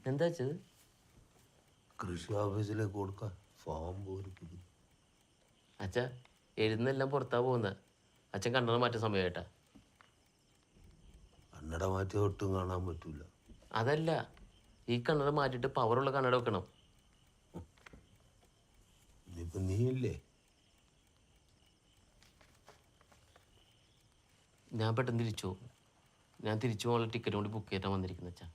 എന്താ വെച്ചത്? കൃഷി ഓഫീസിലേക്ക് കൊടുക്കാൻ ഫോം പോലും. അച്ഛ എഴുന്നെല്ലാം പുറത്താ പോകുന്നത്. അച്ഛൻ കണ്ണട മാറ്റ സമയമായിട്ടാ. കണ്ണട മാറ്റി ഒട്ടും കാണാൻ പറ്റൂല. അതല്ല, ഈ കണ്ണട മാറ്റിയിട്ട് പവറുള്ള കണ്ണട വെക്കണം. ഇനിയിപ്പോ നീയില്ലേ? ഞാൻ പെട്ടെന്ന് തിരിച്ചു പോകും. ഞാൻ തിരിച്ചു പോകാനുള്ള ടിക്കറ്റ് കൊണ്ട് ബുക്ക് ചെയ്തിട്ടാണ് വന്നിരിക്കുന്നത് അച്ഛാ.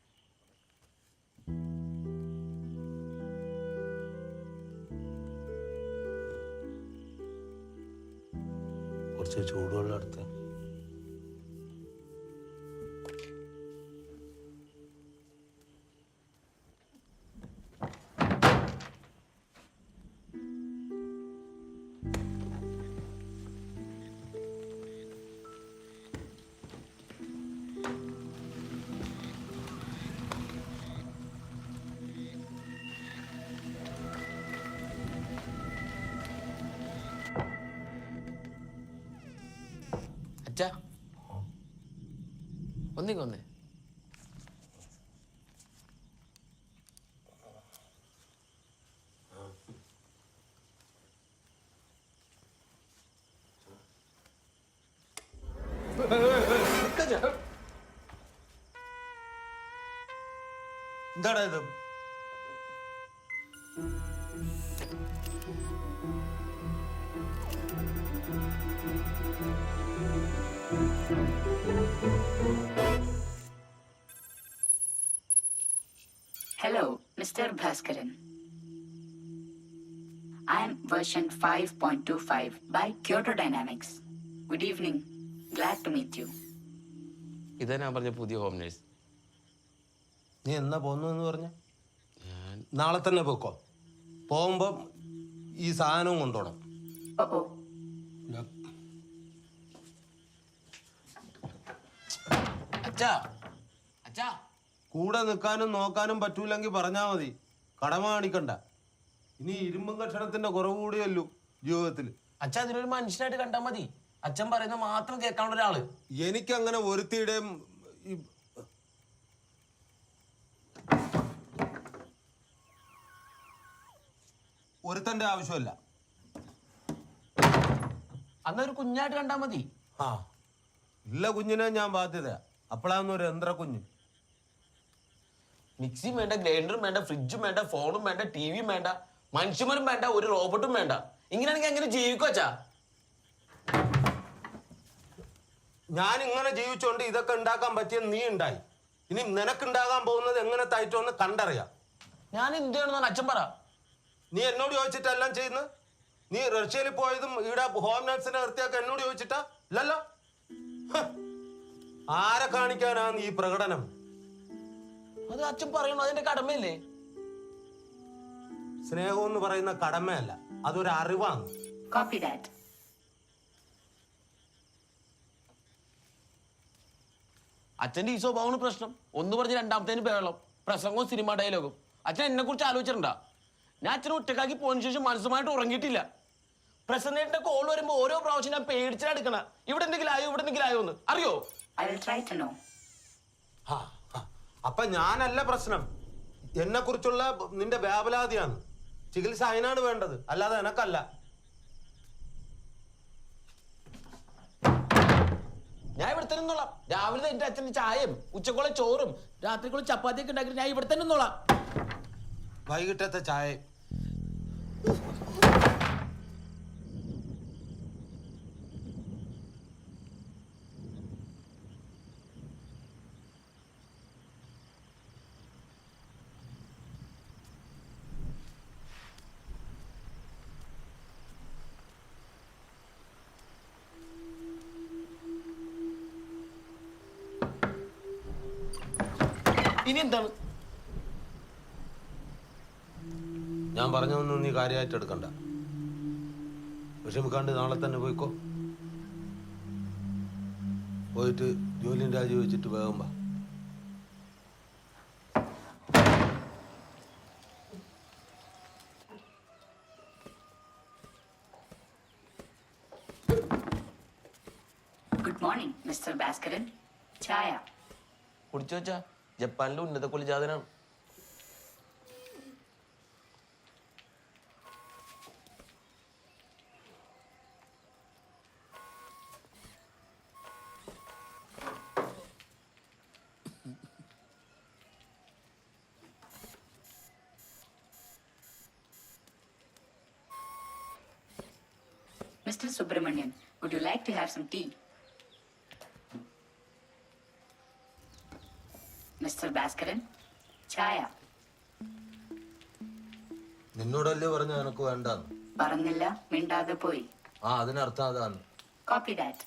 കുറച്ച് ചൂടുവെള്ളം എടുത്ത. അച്ഛാ ഒന്നിക്കൊന്നേ. എന്താടാ ഇത്? Hello, Mr. Bhaskaran. I am version 5.25 by Kyoto Dynamics. Good evening. Glad to meet you. ഇതാ ഞാൻ പറഞ്ഞ പുതിയ ഹോം നേഴ്സ്. നീ എന്നാ പോന്നു എന്ന് പറഞ്ഞ? ഞാൻ നാളെ തന്നെ പോക്കോ. പോകുമ്പോ ഈ സാധനവും കൊണ്ടുപോകണം. Oh. അച്ഛാ അച്ഛാ കൂടെ നിൽക്കാനും നോക്കാനും പറ്റൂലെങ്കിൽ പറഞ്ഞാ മതി. കടമ കാണിക്കണ്ട. ഇനി ഇരുമ്പും കഷണത്തിന്റെ കുറവ് കൂടിയല്ലോ ജീവിതത്തിൽ. അച്ഛാ അതിനൊരു മനുഷ്യനായിട്ട് കണ്ടാൽ മതി. അച്ഛൻ പറയുന്നത് മാത്രം കേൾക്കാനുള്ള ഒരാള്. എനിക്കങ്ങനെ ഒരുത്തിയുടെയും ഒരുത്തന്റെ ആവശ്യമില്ല. അന്നൊരു കുഞ്ഞായിട്ട് കണ്ടാൽ മതി. ആ ഇല്ല കുഞ്ഞിനെ ഞാൻ ബാധ്യത. അപ്പോഴാന്നൊരു യന്ത്ര കുഞ്ഞ്. മിക്സിയും വേണ്ട, ഗ്രൈൻഡറും വേണ്ട, ഫ്രിഡ്ജും വേണ്ട, ഫോണും വേണ്ട, ടിവിയും വേണ്ട, മനുഷ്യന്മാരും വേണ്ട, ഒരു റോബോട്ടും വേണ്ട. ഇങ്ങനെയാണെങ്കിൽ എങ്ങനെ ജീവിക്കും അച്ഛാ? ഞാൻ ഇങ്ങനെ ജീവിച്ചോണ്ട് ഇതൊക്കെ ഉണ്ടാക്കാൻ പറ്റിയ നീ ഉണ്ടായി. ഇനി നിനക്കുണ്ടാകാൻ പോകുന്നത് എങ്ങനത്തെ ആയിട്ടൊന്ന് കണ്ടറിയാം. ഞാൻ എന്ത് ചെയ്യണമെന്നാണ് അച്ഛൻ പറ. നീ എന്നോട് ചോദിച്ചിട്ടെല്ലാം ചെയ്യുന്നത്? നീ റഷ്യയിൽ പോയതും ഇവിടെ ഹോം നഴ്സിനെ നിർത്തിയൊക്കെ എന്നോട് ചോദിച്ചിട്ടാ? ഇല്ലല്ലോ. ആരെ കാണിക്കാനാണ് ഈ പ്രകടനം? അത് അച്ഛൻ പറയണോ? അതിന്റെ കടമയല്ലേ? സ്നേഹം എന്ന് പറയുന്ന കടമയല്ല, അതൊരു അറിവാണ്. Copy that. അച്ഛന്റെ ഈ സ്വഭാവമാണ് പ്രശ്നം. ഒന്ന് പറഞ്ഞ് രണ്ടാമത്തേന് ബഹളം, പ്രസംഗവും സിനിമ ഡയലോഗും. അച്ഛൻ എന്നെ കുറിച്ച് ആലോചിച്ചിട്ടുണ്ടാ? ഞാൻ അച്ഛനെ ഒറ്റക്കാക്കി പോയതിനു ശേഷം മനസ്സുമായിട്ട് ഉറങ്ങിയിട്ടില്ല. പ്രസന്റേറ്റിന്റെ കോൾ വരുമ്പോ ഓരോ പ്രാവശ്യം ഞാൻ പേടിച്ചാ എടുക്കണ. ഇവിടെ എന്തെങ്കിലും ആയോ, ഇവിടെ എന്തെങ്കിലും ആയോ എന്ന് അറിയോ? I will try to know. അപ്പൊ ഞാനല്ല പ്രശ്നം. എന്നെ കുറിച്ചുള്ള നിന്റെ വ്യാപലാതിയാണ്. ചികിത്സ അതിനാണ് വേണ്ടത്, അല്ലാതെ എനക്കല്ല. ഞാൻ ഇവിടെ തന്നെ നിന്നോളാം. രാവിലെ എന്റെ അച്ഛൻ്റെ ചായയും ഉച്ചക്കുള്ള ചോറും രാത്രിക്കുള്ള ചപ്പാത്തിയൊക്കെ ഉണ്ടാക്കിയിട്ട് ഞാൻ ഇവിടെ തന്നെ നിന്നോളാം. വൈകിട്ടത്തെ ചായ ഇനി എന്താണ്? ഞാൻ പറഞ്ഞതൊന്നും നീ കാര്യമായിട്ട് എടുക്കണ്ട. വിഷമിക്കാണ്ട് നാളെ തന്നെ പോയിക്കോ. പോയിട്ട് ജോലിയും രാജി വെച്ചിട്ട് വേഗം വാ. Good morning, Mr. Bhaskaran. Chaya. കുടിച്ചു വെച്ചാ ജപ്പാനിലെ ഉന്നത കുലജാതനാണ്. Mr. Subramanian, would you like to have some tea? Mr. Bhaskaran, chaya. നിന്നോടല്ലേ പറഞ്ഞ എനക്ക് വേണ്ടാന്ന്? പറഞ്ഞില്ല, മിണ്ടാതെ പോയി. അതിനർത്ഥം അതാണ്. Copy that.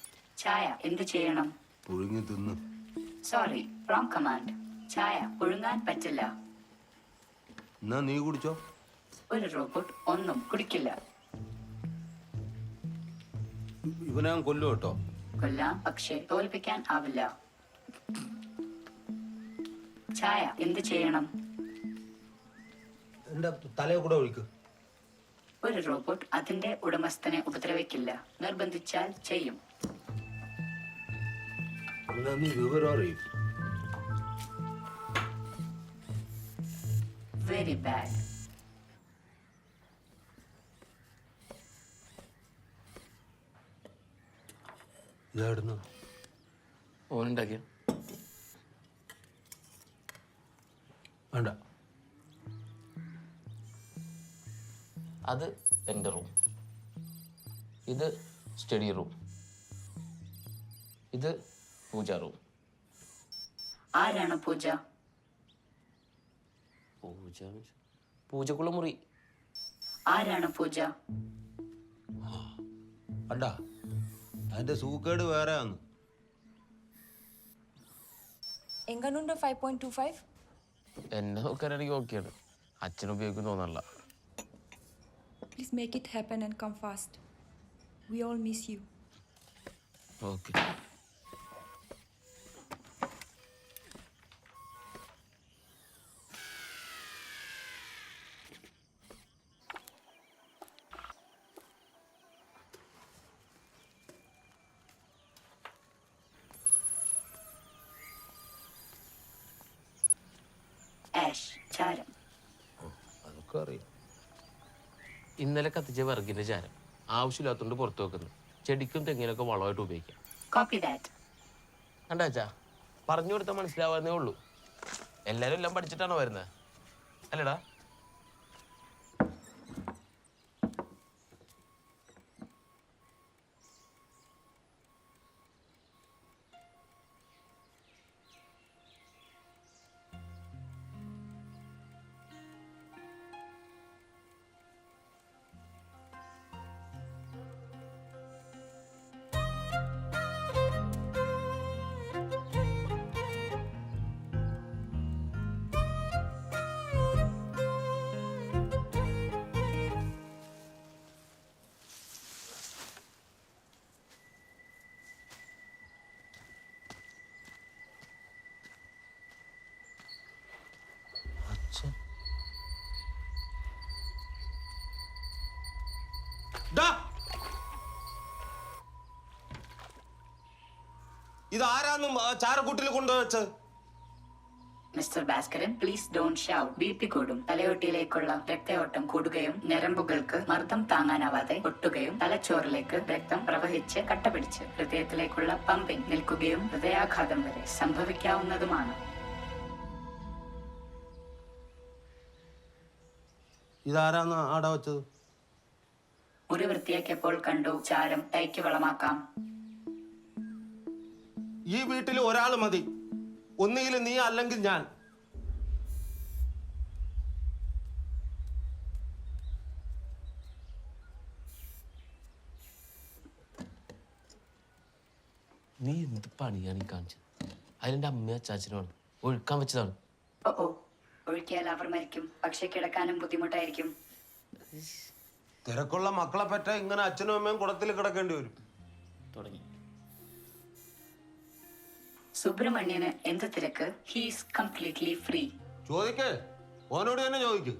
ചായ എന്ത് ചെയ്യണം? പുഴുങ്ങി തിന്ന്. Sorry, wrong command. ചായ പുഴുങ്ങാൻ പറ്റില്ല. എന്നാ നീ കുടിച്ചോ. ഒരു റോബോട്ട് ഒന്നും കുടിക്കില്ല. ഇവനെ ഞാൻ കൊല്ലു കേട്ടോ. കൊല്ലാം, പക്ഷേ തോൽപ്പിക്കാൻ ആവില്ല. ചായ എന്ത് ചെയ്യണം? എന്റെ തലയെ കൂടെ ഒഴിക്ക്. ഒരു റോബോട്ട് അതിന്റെ ഉടമസ്ഥനെ ഉപദ്രവിക്കില്ല. നിർബന്ധിച്ചാൽ ചെയ്യും. എന്നാ നീ വിവരം അറിയും. Very bad. ഇതായിരുന്നു ഓനുണ്ടാക്കിയ വേണ്ട. അത് എൻ്റെ റൂം, ഇത് സ്റ്റഡി റൂം, ഇത് പൂജ റൂം. ആരാണ് പൂജ? പൂജക്കുള്ള മുറി. ആരാണ് പൂജ? കണ്ട, അതിന്റെ സൂക്കേട് വേറെ ആണ്. എങ്ങനുണ്ട് 5.25? എന്നെ നോക്കാനാണെങ്കിൽ ഓക്കെയാണ്. അച്ഛൻ ഉപയോഗിക്കും തോന്നല്ല. Please make it happen and come fast. We all miss you. Okay. Ash, ചാരം. അതൊക്കെ അറിയാം. ഇന്നലെ കത്തിച്ച വിറകിന്റെ ചാരം ആവശ്യമില്ലാത്തോണ്ട് പുറത്തു വെക്കുന്നു. ചെടിക്കും തെങ്ങിനൊക്കെ വളമായിട്ട് ഉപയോഗിക്കാം. Copy that. കണ്ടാച്ചാ, പറഞ്ഞു കൊടുത്താൽ മനസ്സിലാവാന്നേ ഉള്ളൂ. എല്ലാരും എല്ലാം പഠിച്ചിട്ടാണോ വരുന്നത്? അല്ലടാ. ഇതാരാന്നും ചാരക്കൂട്ടിൽ കൊണ്ടുവച്ചത്? Mister Bhaskaran, please don't shout. BP കൂടും. തലയോട്ടിയിലേക്കുള്ള രക്തയോട്ടം കൂടുകയും ഞരമ്പുകൾക്ക് മർദ്ദം താങ്ങാനാവാതെ പൊട്ടുകയും തലച്ചോറിലേക്ക് രക്തം പ്രവഹിച്ച് കട്ടപിടിച്ച് ഹൃദയത്തിലേക്കുള്ള പമ്പിംഗ് നിൽക്കുകയും ഹൃദയാഘാതം വരെ സംഭവിക്കാവുന്നതുമാണ്. ഇതാരാന്ന് ആടെ വെച്ചത്? മുറി വൃത്തിയാക്കിയപ്പോൾ കണ്ടു. ചാരം തൈക്ക് വളമാക്കാം. ഈ വീട്ടിൽ ഒരാൾ മതി. ഒന്നുകിൽ നീ അല്ലെങ്കിൽ ഞാൻ. നീ എന്ത് പണിയാണ് ഈ കാണിച്ചത്? അതിലെന്റെ അമ്മയും അച്ചാച്ചനുമാണ്. ഒഴുക്കാൻ വെച്ചതാണ്. ഓ, ഒഴുക്കിയാൽ അവർ മരിക്കും. പക്ഷെ കിടക്കാനും ബുദ്ധിമുട്ടായിരിക്കും. തിരക്കുള്ള മക്കളെ പറ്റ ഇങ്ങനെ അച്ഛനും അമ്മയും കുടത്തിൽ കിടക്കേണ്ടി വരും. തുടങ്ങി. സുബ്രഹ്മണ്യന് എന്ത് തിരക്ക്? He's completely free. ചോദിക്കേ, ഓനോട് തന്നെ ചോദിക്ക്.